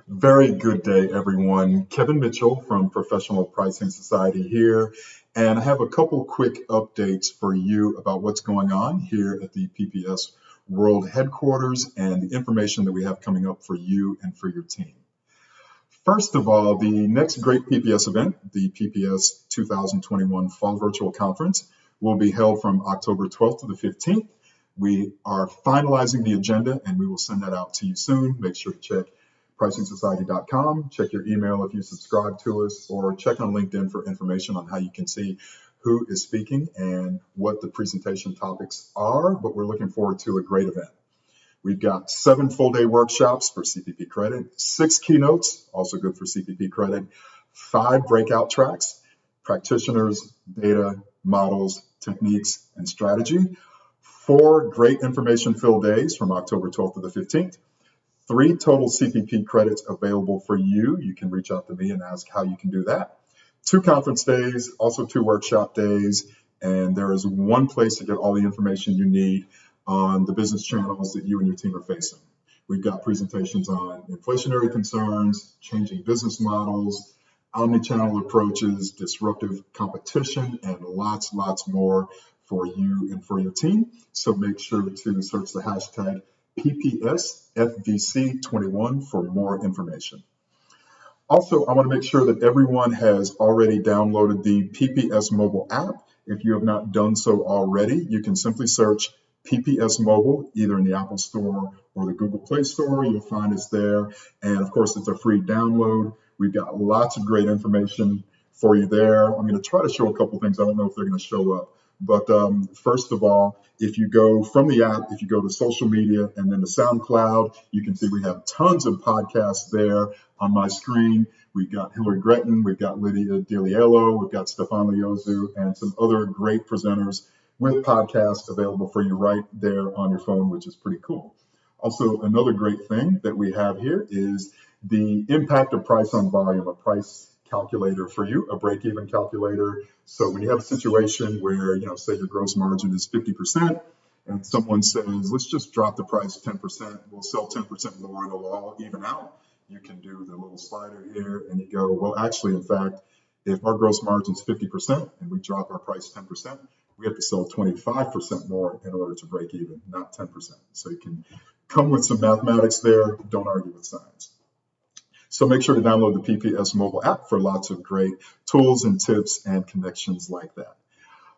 Very good day, everyone. Kevin Mitchell from Professional Pricing Society here, and I have a couple quick updates for you about what's going on here at the PPS World Headquarters and the information that we have coming up for you and for your team. First of all, the next great PPS event, the PPS 2021 Fall Virtual Conference, will be held from October 12th to the 15th. We are finalizing the agenda and we will send that out to you soon. Make sure to check pricingsociety.com, check your email if you subscribe to us, or check on LinkedIn for information on how you can see who is speaking and what the presentation topics are. But we're looking forward to a great event. We've got 7 full-day workshops for CPP credit, 6 keynotes, also good for CPP credit, 5 breakout tracks, practitioners, data, models, techniques, and strategy, 4 great information-filled days from October 12th to the 15th, 3 total CPP credits available for you. You can reach out to me and ask how you can do that. 2 conference days, also 2 workshop days, and there is one place to get all the information you need on the business channels that you and your team are facing. We've got presentations on inflationary concerns, changing business models, omni-channel approaches, disruptive competition, and lots more for you and for your team. So make sure to search the hashtag PPSFVC21 for more information. Also, I want to make sure that everyone has already downloaded the PPS mobile app. If you have not done so already, you can simply search PPS Mobile, either in the Apple Store or the Google Play Store. You'll find it's there. And of course, it's a free download. We've got lots of great information for you there. I'm going to try to show a couple things. I don't know if they're going to show up. But first of all, if you go from the app, if you go to social media and then to SoundCloud, you can see we have tons of podcasts there on my screen. We've got Hillary Gretton, we've got Lydia DiLiello, we've got Stefan Liozu, and some other great presenters with podcasts available for you right there on your phone, which is pretty cool. Also, another great thing that we have here is the impact of price on volume, a price calculator for you, a break-even calculator. So when you have a situation where, say your gross margin is 50% and someone says, let's just drop the price 10%, we'll sell 10% more and it'll all even out. You can do the little slider here and you go, well, actually, in fact, if our gross margin is 50% and we drop our price 10%, we have to sell 25% more in order to break even, not 10%. So you can come with some mathematics there, don't argue with science. So make sure to download the PPS mobile app for lots of great tools and tips and connections like that.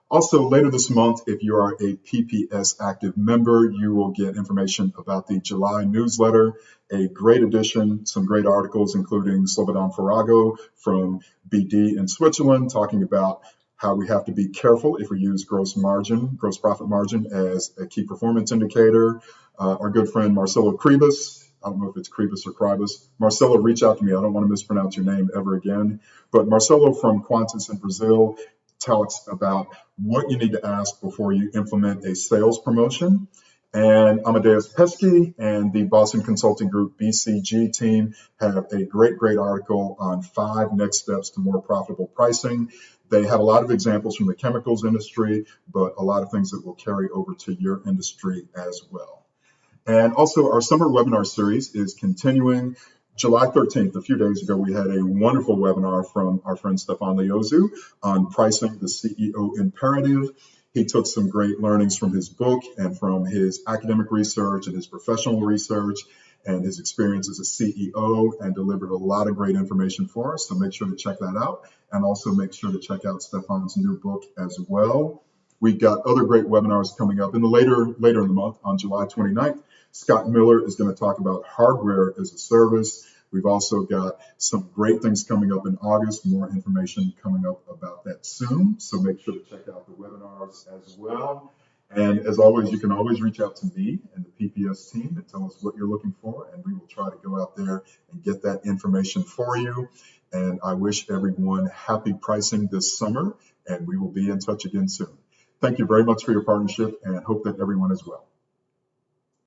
Also, later this month, if you are a PPS active member, you will get information about the July newsletter, a great edition, some great articles, including Slobodan Farago from BD in Switzerland, talking about how we have to be careful if we use gross profit margin as a key performance indicator. Our good friend Marcelo Kribas, I don't know if it's Kribas or Kribas. Marcelo, reach out to me. I don't want to mispronounce your name ever again. But Marcelo from Qantas in Brazil talks about what you need to ask before you implement a sales promotion. And Amadeus Pesky and the Boston Consulting Group BCG team have a great article on 5 next steps to more profitable pricing. They have a lot of examples from the chemicals industry, but a lot of things that will carry over to your industry as well. And also, our summer webinar series is continuing. July 13th, a few days ago, we had a wonderful webinar from our friend Stefan Liozu on pricing the CEO imperative. He took some great learnings from his book and from his academic research and his professional research and his experience as a CEO, and delivered a lot of great information for us. So make sure to check that out, and also make sure to check out Stefan's new book as well. We've got other great webinars coming up later in the month. On July 29th, Scott Miller is going to talk about hardware as a service. We've also got some great things coming up in August, more information coming up about that soon. So make sure to check out the webinars as well. And as always, you can always reach out to me and the PPS team and tell us what you're looking for, and we will try to go out there and get that information for you. And I wish everyone happy pricing this summer, and we will be in touch again soon. Thank you very much for your partnership, and hope that everyone is well.